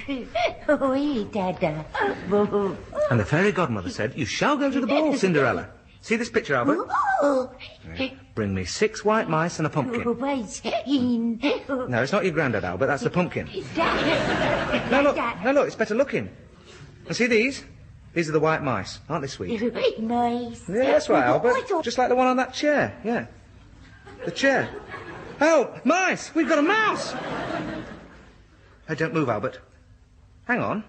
Oui, Dada. And the fairy godmother said, you shall go to the ball, Cinderella. See this picture, Albert? Bring me 6 white mice and a pumpkin. No, it's not your granddad, Albert, that's the pumpkin. No, look, it's better looking. And see these? These are the white mice. Aren't they sweet? Nice. Yeah, that's right, Albert. Just like the one on that chair, yeah. The chair. Oh, mice! We've got a mouse! Hey, don't move, Albert. Hang on,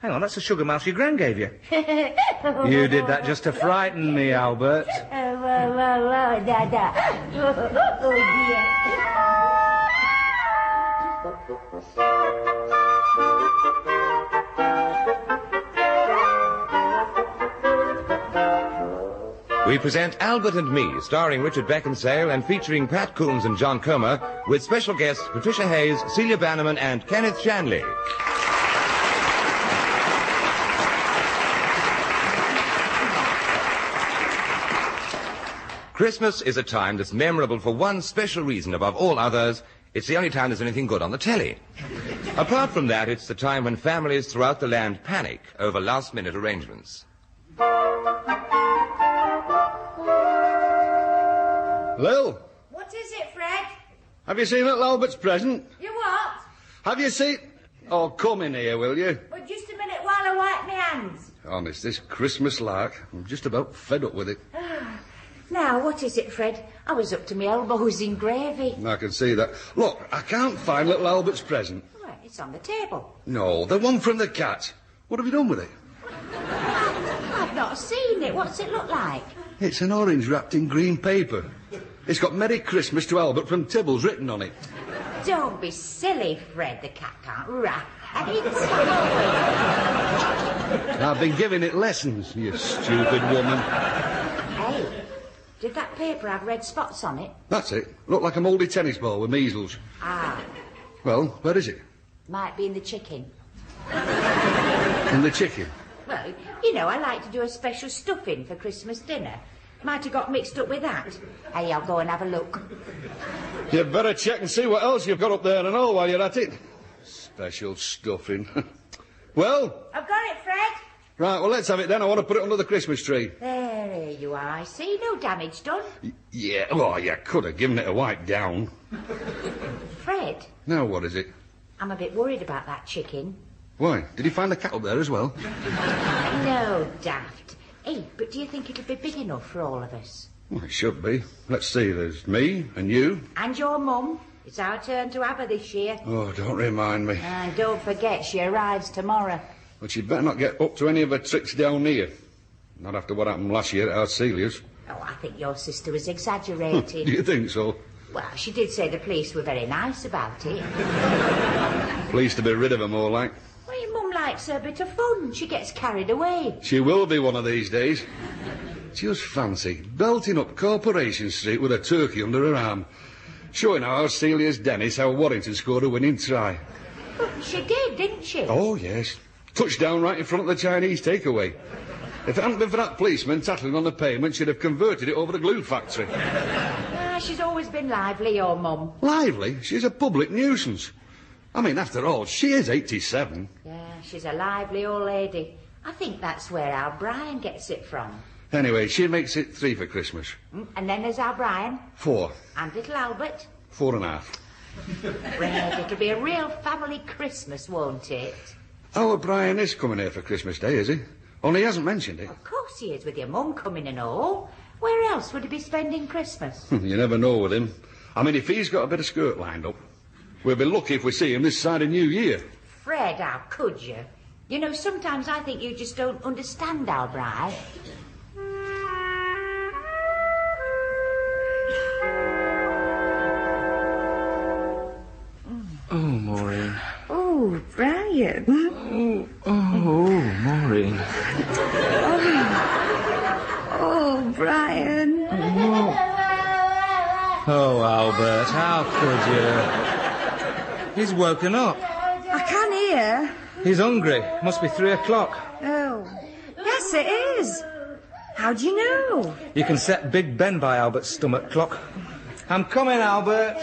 that's the sugar mouse your gran gave you. You did that just to frighten me, Albert. Dada. Oh, dear. We present Albert and Me, starring Richard Beckinsale and featuring Pat Coombs and John Comer, with special guests Patricia Hayes, Celia Bannerman, and Kenneth Shanley. Christmas is a time that's memorable for one special reason above all others. It's the only time there's anything good on the telly. Apart from that, it's the time when families throughout the land panic over last-minute arrangements. Lil? What is it, Fred? Have you seen little Albert's present? You what? Have you seen... Oh, come in here, will you? Well, just a minute while I wipe my hands. Honest, this Christmas lark, I'm just about fed up with it. Now, what is it, Fred? I was up to my elbows in gravy. I can see that. Look, I can't find little Albert's present. Well, it's on the table. No, the one from the cat. What have you done with it? I've not seen it. What's it look like? It's an orange wrapped in green paper. It's got Merry Christmas to Albert from Tibbles written on it. Don't be silly, Fred. The cat can't wrap it. I've been giving it lessons, you stupid woman. Hey, did that paper have red spots on it? That's it. Looked like a mouldy tennis ball with measles. Ah. Well, where is it? Might be in the chicken. In the chicken? Well, you know, I like to do a special stuffing for Christmas dinner. Might have got mixed up with that. Hey, I'll go and have a look. You'd better check and see what else you've got up there and all while you're at it. Special stuffing. Well? I've got it, Fred. Right, well, let's have it then. I want to put it under the Christmas tree. There you are, I see. No damage done. Yeah, well, you could have given it a wipe down. Fred? Now, what is it? I'm a bit worried about that chicken. Why? Did you find the cat up there as well? No, daft. Hey, but do you think it'll be big enough for all of us? Well, it should be. Let's see, there's me and you. And your mum. It's our turn to have her this year. Oh, don't remind me. And don't forget, she arrives tomorrow. But she'd better not get up to any of her tricks down here. Not after what happened last year at Arcelia's. Oh, I think your sister was exaggerating. Do you think so? Well, she did say the police were very nice about it. Pleased to be rid of her, more like. Well, your mum likes her bit of fun. She gets carried away. She will be one of these days. Just fancy, belting up Corporation Street with a turkey under her arm, showing how Arcelia's Dennis how Warrington scored a winning try. But she did, didn't she? Oh, yes. Touchdown right in front of the Chinese takeaway. If it hadn't been for that policeman tattling on the pavement, she'd have converted it over the glue factory. She's always been lively, your mum. Lively? She's a public nuisance. I mean, after all, she is 87. Yeah, she's a lively old lady. I think that's where our Brian gets it from. Anyway, she makes it 3 for Christmas. And then there's our Brian. 4. And little Albert. 4.5. Fred, it'll be a real family Christmas, won't it? Our Brian is coming here for Christmas Day, is he? Only he hasn't mentioned it. Of course he is, with your mum coming and all. Where else would he be spending Christmas? You never know with him. I mean, if he's got a bit of skirt lined up, we'll be lucky if we see him this side of New Year. Fred, how could you? You know, sometimes I think you just don't understand our Brian. Oh, Maureen. Oh, Brian. Maureen. Oh, Brian. Oh, Albert, how could you? He's woken up. I can hear. He's hungry. Must be 3 o'clock. Oh. Yes, it is. How do you know? You can set Big Ben by Albert's stomach clock. I'm coming, Albert.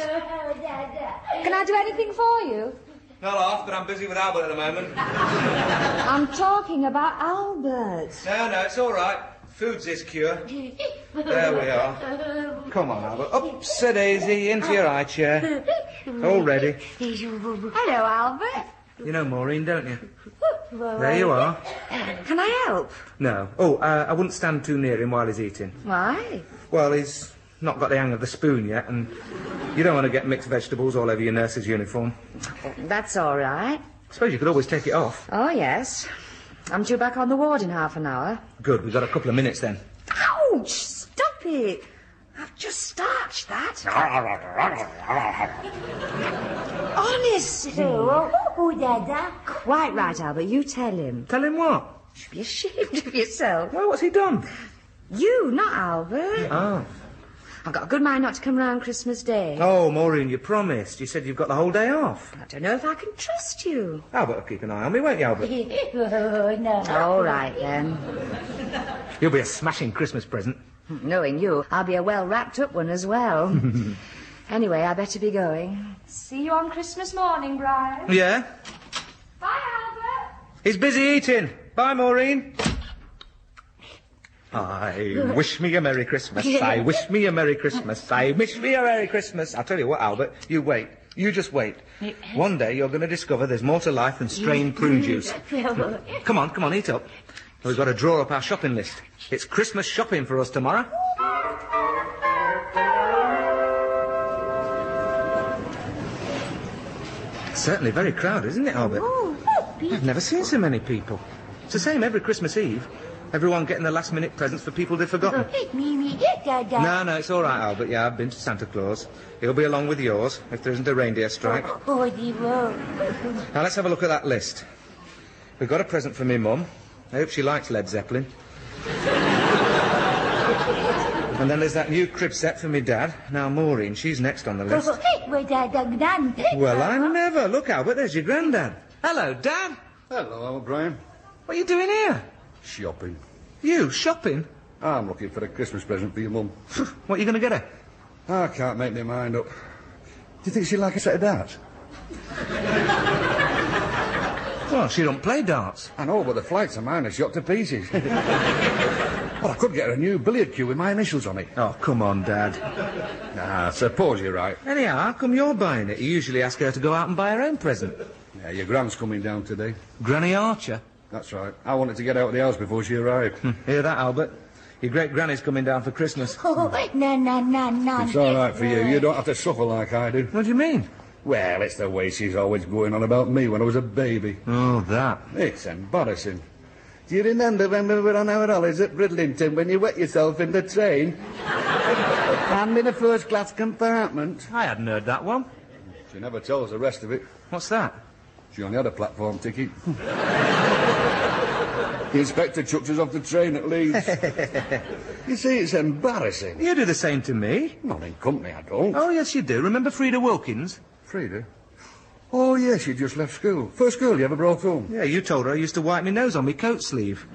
Can I do anything for you? Not off, but I'm busy with Albert at the moment. I'm talking about Albert. No, it's all right. Food's his cure. There we are. Come on, Albert. Up, Sir Daisy, into your high chair. All ready. Hello, Albert. You know Maureen, don't you? There you are. Can I help? No. Oh, I wouldn't stand too near him while he's eating. Why? Well, he's not got the hang of the spoon yet, and you don't want to get mixed vegetables all over your nurse's uniform. That's all right. I suppose you could always take it off. Oh, yes. I'm due back on the ward in half an hour. Good, we've got a couple of minutes then. Ouch! Stop it! I've just starched that. Honest. Dada. Quite right, Albert. You tell him. Tell him what? You should be ashamed of yourself. Well, what's he done? You, not Albert. Oh. I've got a good mind not to come round Christmas Day. Oh, Maureen, you promised. You said you've got the whole day off. I don't know if I can trust you. Albert will keep an eye on me, won't you, Albert? No. All right, then. You'll be a smashing Christmas present. Knowing you, I'll be a well-wrapped-up one as well. Anyway, I better be going. See you on Christmas morning, Brian. Yeah? Bye, Albert. He's busy eating. Bye, Maureen. I wish me a Merry Christmas. I wish me a Merry Christmas. I wish me a Merry Christmas. I'll tell you what, Albert, you wait. You just wait. One day you're going to discover there's more to life than strained prune juice. Come on, eat up. We've got to draw up our shopping list. It's Christmas shopping for us tomorrow. Certainly very crowded, isn't it, Albert? I've never seen so many people. It's the same every Christmas Eve. Everyone getting the last-minute presents for people they've forgotten. Dada. No, it's all right, Albert. Yeah, I've been to Santa Claus. He'll be along with yours, if there isn't a reindeer strike. Now, let's have a look at that list. We've got a present for me mum. I hope she likes Led Zeppelin. And then there's that new crib set for me dad. Now, Maureen, she's next on the list. Well, I never. Look, Albert, there's your granddad. Hello, Dad. Hello, Brian. What are you doing here? Shopping. You, shopping? I'm looking for a Christmas present for your mum. What are you going to get her? I can't make my mind up. Do you think she'd like a set of darts? Well, she don't play darts. I know, but the flights of mine are shot to pieces. Well, I could get her a new billiard cue with my initials on it. Oh, come on, Dad. Nah, I suppose you're right. Anyhow, how come you're buying it? You usually ask her to go out and buy her own present. Yeah, your gran's coming down today. Granny Archer? That's right. I wanted to get out of the house before she arrived. Hear that, Albert? Your great-granny's coming down for Christmas. No. It's all right for you. You don't have to suffer like I do. What do you mean? Well, it's the way she's always going on about me when I was a baby. Oh, that. It's embarrassing. Do you remember when we were on our holidays at Bridlington when you wet yourself in the train? And in a first-class compartment? I hadn't heard that one. She never tells the rest of it. What's that? She only had a platform ticket. The inspector chucked us off the train at Leeds. You see, it's embarrassing. You do the same to me. Not in company, I don't. Oh, yes, you do. Remember Frida Wilkins? Frida? Oh, yes, she just left school. First girl you ever brought home. Yeah, you told her I used to wipe my nose on my coat sleeve.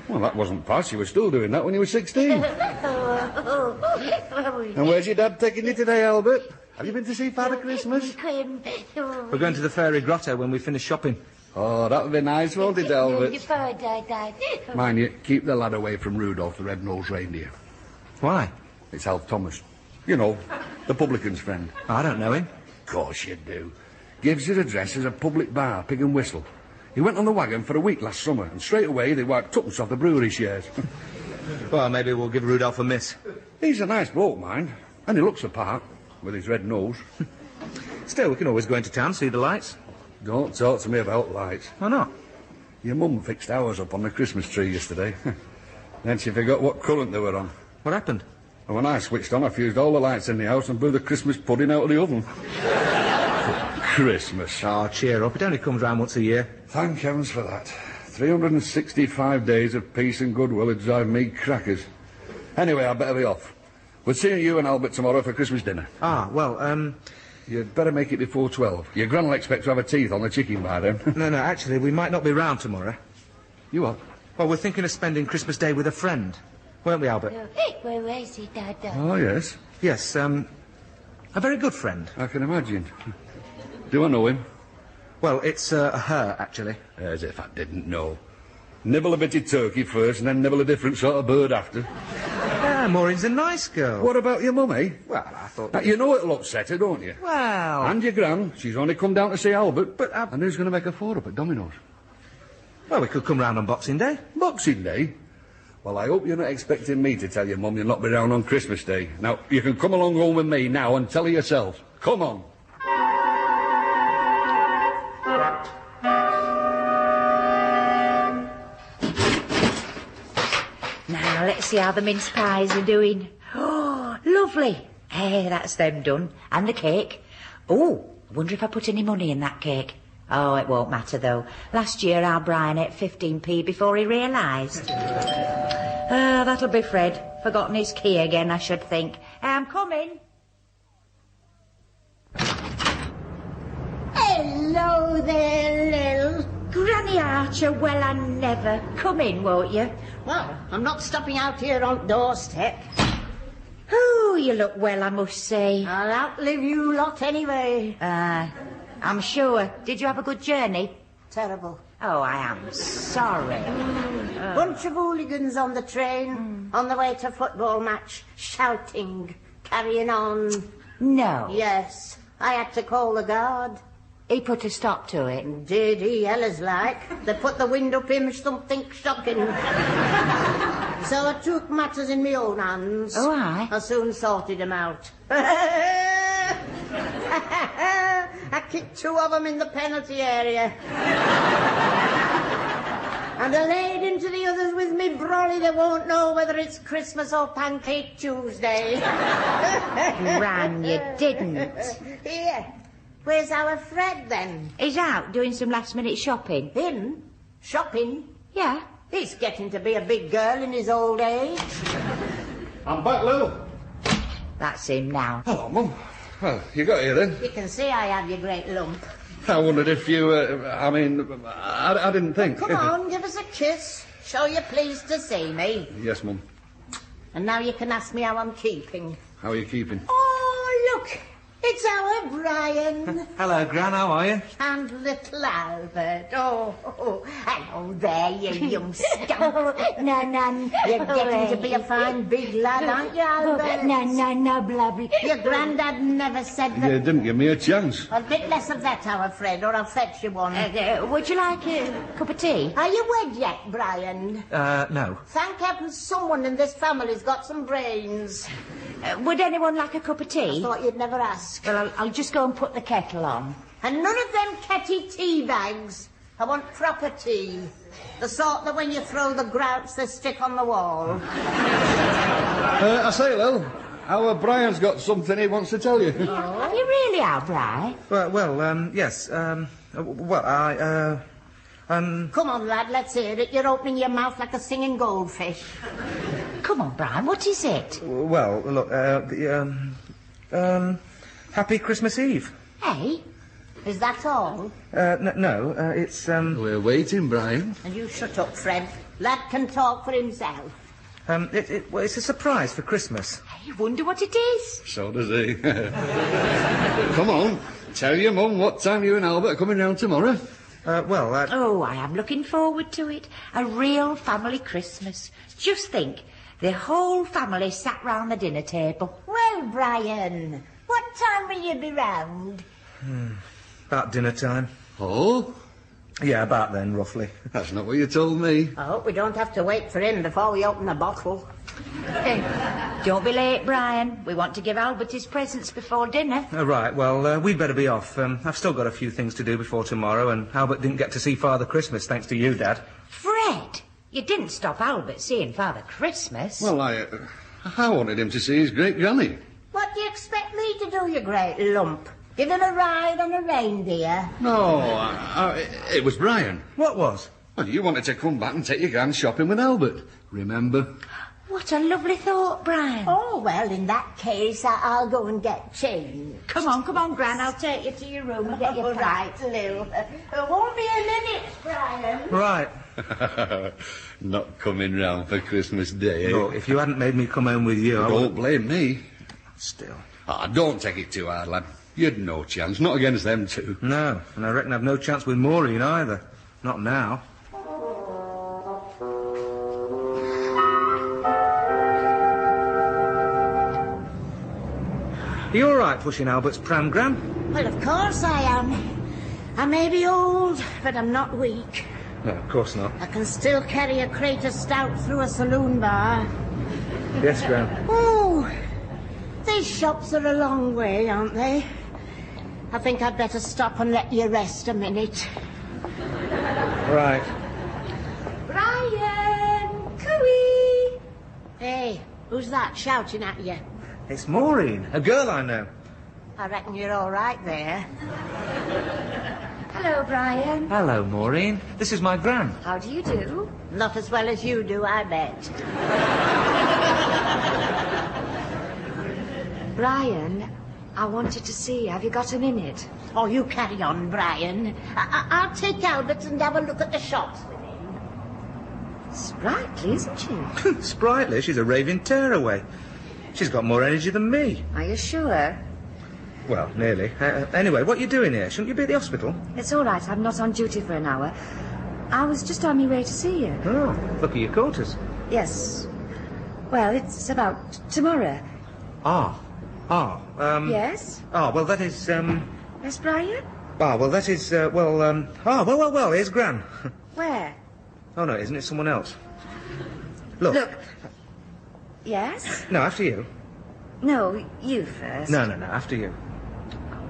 Well, that wasn't past. You were still doing that when you were 16. And where's your dad taking you today, Albert? Have you been to see Father Christmas? We're going to the Fairy Grotto when we finish shopping. Oh, that'll be nice, won't it, Albert? Mind you, keep the lad away from Rudolph, the red-nosed reindeer. Why? It's Alf Thomas. You know, the publican's friend. I don't know him. Of course you do. Gives his address as a public bar, Pig and Whistle. He went on the wagon for a week last summer, and straight away they wiped tuppence off the brewery shares. Well, maybe we'll give Rudolph a miss. He's a nice bloke, mind, and he looks the part, with his red nose. Still, we can always go into town, see the lights. Don't talk to me about lights. Why not? Your mum fixed ours up on the Christmas tree yesterday. Then she forgot what current they were on. What happened? And when I switched on, I fused all the lights in the house and blew the Christmas pudding out of the oven. Christmas. Oh, cheer up. It only comes round once a year. Thank heavens for that. 365 days of peace and goodwill would drive me crackers. Anyway, I'd better be off. We'll see you and Albert tomorrow for Christmas dinner. Ah, well, You'd better make it before 12. Your gran will expect to have her teeth on the chicken by then. No, actually, we might not be round tomorrow. You what? Well, we're thinking of spending Christmas Day with a friend. Weren't we, Albert? Where is he, Dada? Oh, yes. Yes, a very good friend. I can imagine. Do I know him? Well, it's her, actually. As if I didn't know. Nibble a bit of turkey first and then nibble a different sort of bird after. Yeah, Maureen's a nice girl. What about your mum, eh? Well, I thought... Now, you know it'll upset her, don't you? Well... And your gran. She's only come down to see Albert. But and who's going to make a four up at Domino's? Well, we could come round on Boxing Day. Boxing Day? Well, I hope you're not expecting me to tell your mum you'll not be round on Christmas Day. Now, you can come along home with me now and tell her yourself. Come on. Now, let's see how the mince pies are doing. Oh, lovely. Hey, that's them done. And the cake. Oh, I wonder if I put any money in that cake. Oh, it won't matter, though. Last year, our Brian ate 15p before he realised. That'll be Fred. Forgotten his key again, I should think. I'm coming. Hello there, Lil. Granny Archer, well, I never. Come in, won't you? Well, I'm not stopping out here on doorstep. Oh, you look well, I must say. I'll outlive you lot anyway. I'm sure. Did you have a good journey? Terrible. Oh, I am sorry. Bunch of hooligans on the train, on the way to football match, shouting, carrying on. No. Yes, I had to call the guard. He put a stop to it. Did he, Ella's like. They put the wind up him, something shocking. So I took matters in my own hands. Oh, aye? I soon sorted them out. I kicked 2 of them in the penalty area. And I laid into the others with me brolly. They won't know whether it's Christmas or Pancake Tuesday. Gran, you didn't. Here. Where's our Fred, then? He's out doing some last-minute shopping. Him? Shopping? Yeah. He's getting to be a big girl in his old age. I'm back, Lil. That's him now. Hello, Mum. Well, you got here, then? You can see I have your great lump. I wondered if you, I didn't think. Come on, give us a kiss. Show you're pleased to see me. Yes, Mum. And now you can ask me how I'm keeping. How are you keeping? Oh, look. It's our Brian. Hello, Gran, how are you? And little Albert. Oh, hello there, you young scamp. No. You're getting to be a fine big lad, aren't you, Albert? No, blubby. Your granddad never said that. You didn't give me a chance. A bit less of that, our Fred, or I'll fetch you one. Would you like a cup of tea? Are you wed yet, Brian? No. Thank heaven someone in this family's got some brains. Would anyone like a cup of I tea? thought you'd never ask. Well, I'll just go and put the kettle on. And none of them ketty tea bags. I want proper tea. The sort that when you throw the grouts, they stick on the wall. I say, Lil, our Brian's got something he wants to tell you. Oh. Have you really, Albert? Yes, Come Come on, lad, let's hear it. You're opening your mouth like a singing goldfish. Come on, Brian, what is it? Well, look, Happy Christmas Eve. Hey? Is that all? No, it's, We're waiting, Brian. And you shut up, Fred. Lad can talk for himself. Well, it's a surprise for Christmas. I wonder what it is. So does he. Come on, tell your mum what time you and Albert are coming round tomorrow. Oh, I am looking forward to it. A real family Christmas. Just think, the whole family sat round the dinner table. Well, Brian, what time will you be round? About dinner time. Oh? Yeah, about then, roughly. That's not what you told me. I hope we don't have to wait for him before we open the bottle. Don't be late, Brian. We want to give Albert his presents before dinner. Right, well, we'd better be off. I've still got a few things to do before tomorrow, and Albert didn't get to see Father Christmas, thanks to you, Dad. Fred, you didn't stop Albert seeing Father Christmas. Well, I wanted him to see his great-granny. What do you expect me to do, you great lump? Give him a ride on a reindeer? No, it was Brian. What was? Well, you wanted to come back and take your grand shopping with Albert, remember? What a lovely thought, Brian. Oh, well, in that case, I'll go and get changed. Come on, Gran. I'll take you to your room and get you All right, Lil. Won't be a minute, Brian. Right. Not coming round for Christmas Day, eh? Look, if you hadn't made me come home with you, I Don't blame me. Still. Don't take it too hard, lad. You'd no chance, not against them two. No, and I reckon I've no chance with Maureen either. Not now. Are you all right pushing Albert's pram, Gran? Well, of course I am. I may be old, but I'm not weak. No, of course not. I can still carry a crate of stout through a saloon bar. Yes, Gran. Oh, these shops are a long way, aren't they? I think I'd better stop and let you rest a minute. Right. Brian! Cooey! Hey, who's that shouting at you? It's Maureen, a girl I know. I reckon you're all right there. Hello, Brian. Hello, Maureen. This is my Gran. How do you do? Not as well as you do, I bet. Brian, I wanted to see you. Have you got a minute? Oh, you carry on, Brian. I'll take Albert and have a look at the shops with him. Sprightly, isn't she? Sprightly, she's a raving tearaway. She's got more energy than me. Are you sure? Well, nearly. Anyway, what are you doing here? Shouldn't you be at the hospital? It's all right. I'm not on duty for an hour. I was just on my way to see you. Oh, look at your quarters. Yes. Well, it's about tomorrow. Yes? Oh, well, that is, Yes, Brian? well, that is, well, here's Gran. Where? Oh, no, isn't it someone else? Look. Yes? No, after you. No, you first. No, after you.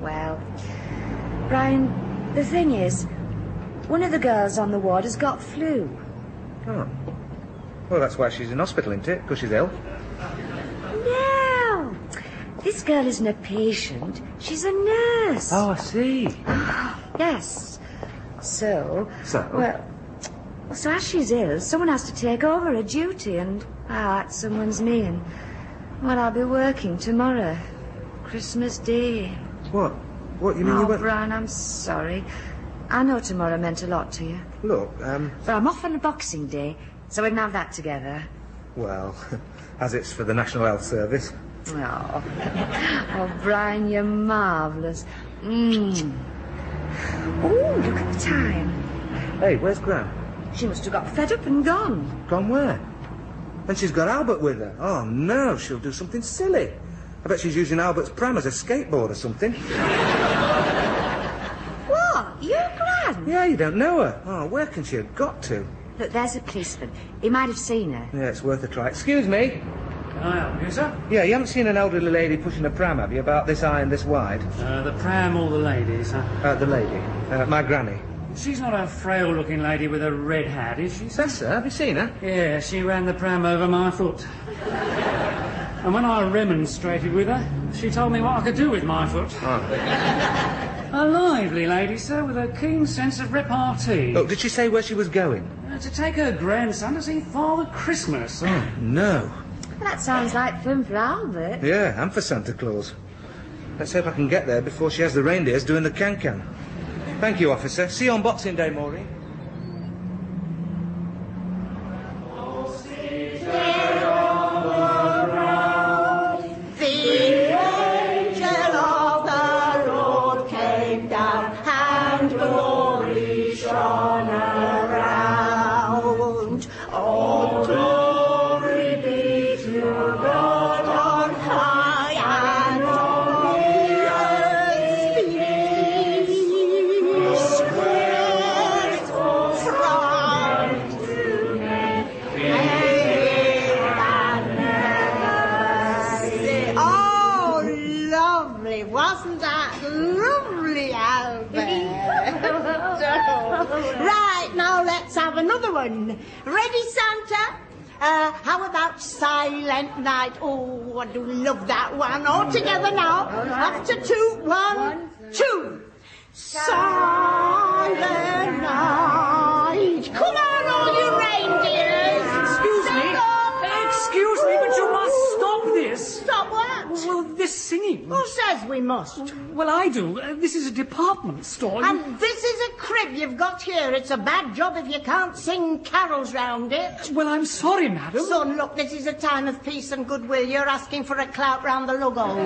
Well, Brian, the thing is, one of the girls on the ward has got flu. Oh. Well, that's why she's in hospital, isn't it? Because she's ill. No! This girl isn't a patient. She's a nurse. Oh, I see. Yes. So? Well, So as she's ill, someone has to take over her duty, and that someone's me, and well, I'll be working tomorrow, Christmas Day. What? What, you mean you went... Brian, I'm sorry. I know tomorrow meant a lot to you. Look, But I'm off on a Boxing Day, so we can have that together. well, as it's for the National Health Service. Oh, Brian, you're marvellous. Oh, look at the time. Hey, where's Gran? She must have got fed up and gone. Gone where? And she's got Albert with her. Oh, no, she'll do something silly. I bet she's using Albert's pram as a skateboard or something. What? You're Gran? Yeah, you don't know her. Oh, where can she have got to? Look, there's a policeman. He might have seen her. Yeah, it's worth a try. Excuse me. Can I help you, sir? Yeah, you haven't seen an elderly lady pushing a pram, have you, about this high and this wide? The pram or the lady, sir? The lady. My granny. She's not a frail-looking lady with a red hat, is she, sir? That's her. Have you seen her? Yeah, she ran the pram over my foot. And when I remonstrated with her, she told me what I could do with my foot. Oh. A lively lady, sir, with a keen sense of repartee. Look, did she say where she was going? To take her grandson to see Father Christmas. Oh, no. Well, that sounds like fun for Albert. Yeah, and for Santa Claus. Let's hope I can get there before she has the reindeers doing the can-can. Thank you, officer. See you on Boxing Day, Maureen. Wasn't that lovely, Albert? Right, now let's have another one. Ready, Santa? How about Silent Night? Oh, I do love that one. All together now. After two, one, two. Silent Night. Come on, all you reindeers. Excuse me, but you must stop this. Stop what? Well, this singing. Who says we must? Well, I do. This is a department store. And this is a crib you've got here. It's a bad job if you can't sing carols round it. Well, I'm sorry, madam. Son, look, this is a time of peace and goodwill. You're asking for a clout round the lugos.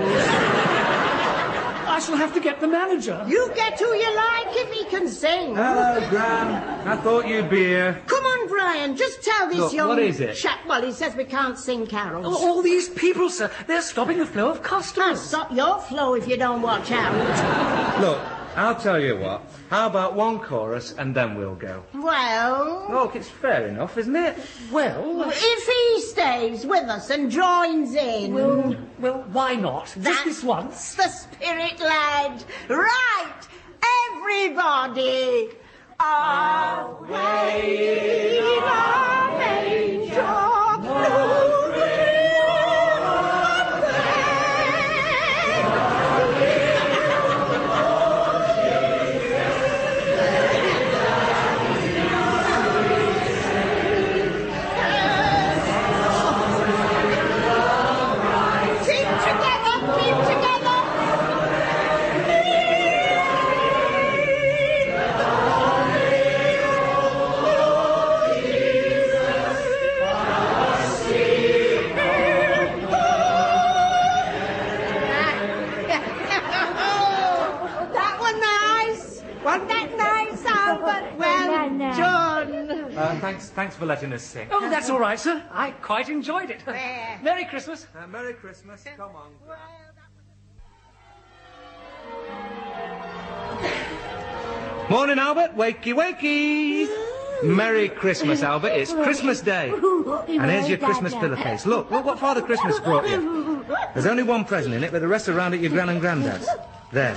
I shall have to get the manager. You get who you like if he can sing. Hello, Gran. I thought you'd be here. Come on, Brian, just tell this Look, young what is it? chap. Well, he says we can't sing carols. All these people, sir, they're stopping the flow of I'll customers. stop your flow if you don't watch out. Look, I'll tell you what. How about one chorus and then we'll go? Well, Look, it's fair enough, isn't it? Well, if he stays with us and joins in... well, why not? Just this once. the spirit, lad. Right, everybody. Away in our manger. Thanks for letting us sing. Oh, that's all right, sir. I quite enjoyed it. Merry Christmas. Merry Christmas. Come on. Morning, Albert. Wakey, wakey. Merry Christmas, Albert. It's Christmas Day. And here's your Christmas pillowcase. Look what Father Christmas brought you. There's only one present in it, but the rest are round at your gran and granddad's. There.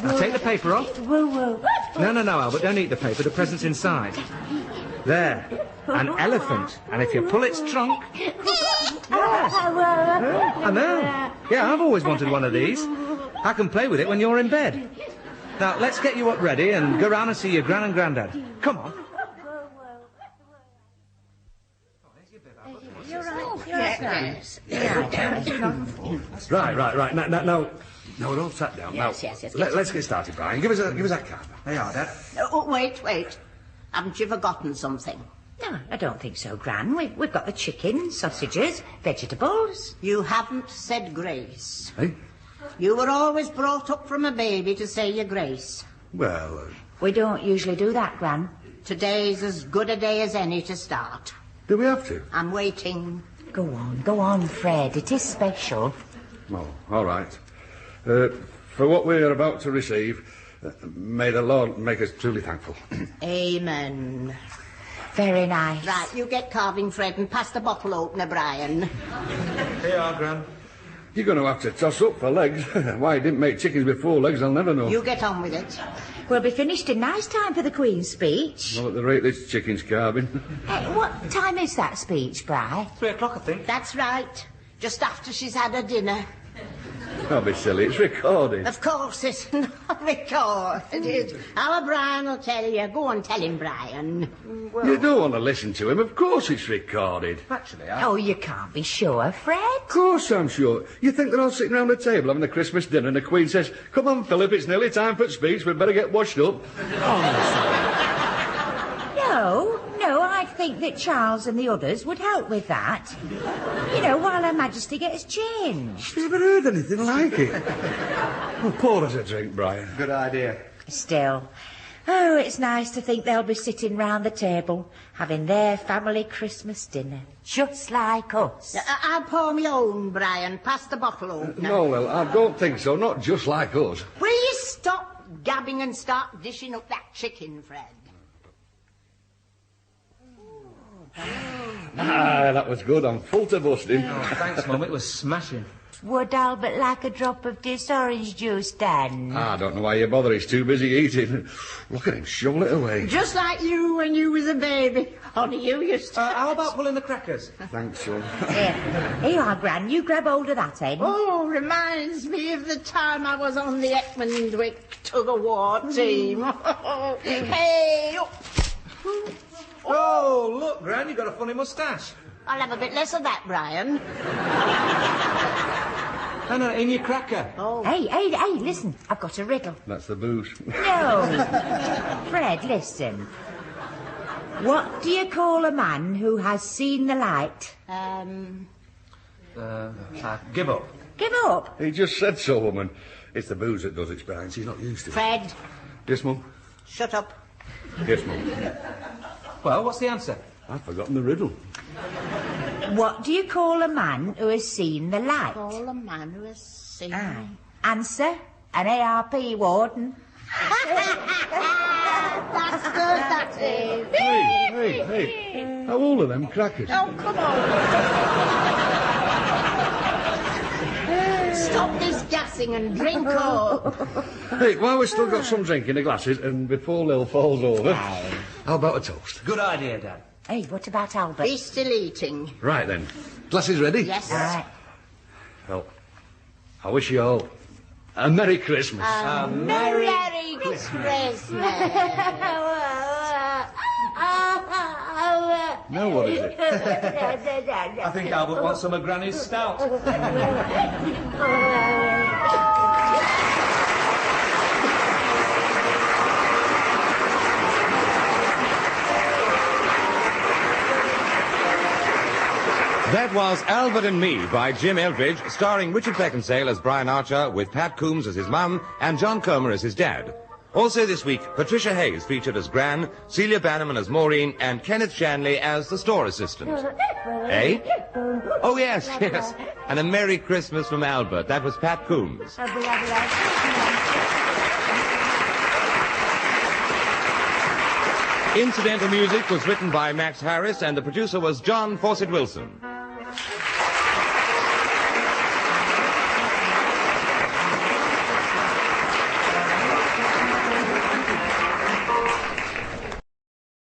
Now take the paper off. No, Albert, don't eat the paper. The present's inside. There. An elephant. And if you pull its trunk... I know. Yeah, I've always wanted one of these. I can play with it when you're in bed. Now, let's get you up ready and go round and see your gran and granddad. Come on. You're right. Yes. Right. Now, we're all sat down. Yes. Let's get started, Brian. Give us that card. There you are, Dad. Oh, wait. Haven't you forgotten something? No, I don't think so, Gran. We've got the chicken, sausages, vegetables. You haven't said grace. Hey? You were always brought up from a baby to say your grace. Well... We don't usually do that, Gran. Today's as good a day as any to start. do we have to? I'm waiting. Go on, Fred. It is special. Oh, all right. For what we're about to receive, may the Lord make us truly thankful. Amen. Very nice. Right, you get carving, Fred, and pass the bottle opener, Brian. Here you are, Gran. You're going to have to toss up for legs. Why he didn't make chickens with 4 legs, I'll never know. You get on with it. We'll be finished in nice time for the Queen's speech. Well, at the rate this chicken's carving. What time is that speech, Bri? 3 o'clock, I think. That's right. Just after she's had her dinner. Don't be silly, it's recorded. Of course it's not recorded. Our Brian will tell you. Go on, tell him, Brian. You don't want to listen to him, of course it's recorded. Actually, Oh, you can't be sure, Fred. Of course I'm sure. You think they're all sitting round the table having a Christmas dinner and the Queen says, "Come on, Philip, it's nearly time for speech, we'd better get washed up." No, I think that Charles and the others would help with that. You know, while Her Majesty gets changed. Have you ever heard anything like it? Well, pour us a drink, Brian. good idea. Still, oh, it's nice to think they'll be sitting round the table, having their family Christmas dinner, just like us. I'll pour my own, Brian. Pass the bottle opener. No, well, I don't think so, not just like us. Will you stop gabbing and start dishing up that chicken, Fred? That was good. I'm full to busting. Oh, thanks, Mum. It was smashing. Would Albert like a drop of this orange juice, Dan? I don't know why you bother. He's too busy eating. Look at him shovel it away. Just like you when you was a baby. Only you used to... How about pulling the crackers? Thanks, son. Here you are, Gran. You grab hold of that end. Oh, reminds me of the time I was on the Eckmondwick tug-of-war team. Hey, up. Oh, look, Gran, you've got a funny moustache. I'll have a bit less of that, Brian. No, in your cracker. Oh. Hey, listen. I've got a riddle. That's the booze. No. Fred, listen. What do you call a man who has seen the light? Give up. Give up. He just said so, woman. It's the booze that does it, Brian. She's not used to it. Fred, Yes, Mum? shut up. Yes, Mum. Well, what's the answer? I've forgotten the riddle. What do you call a man who has seen the light? Call a man who has seen. Aye. Answer, an ARP warden. That's good, that is. Hey. How old are them crackers? Oh, come on. Stop this gassing and drink up. Hey, while we've still got some drink in the glasses and before Lil falls over, how about a toast? Good idea, Dad. Hey, what about Albert? He's still eating. Right then. Glasses ready? Yes. All right. Well, I wish you all a Merry Christmas. Merry Christmas. Now what is it? I think Albert wants some of Granny's stout. That was Albert and Me by Jim Eldridge, starring Richard Beckinsale as Brian Archer, with Pat Coombs as his mum and John Comer as his dad. Also this week, Patricia Hayes featured as Gran, Celia Bannerman as Maureen, and Kenneth Shanley as the store assistant. Eh? Oh, yes. And a Merry Christmas from Albert. That was Pat Coombs. Incidental music was written by Max Harris, and the producer was John Fawcett Wilson.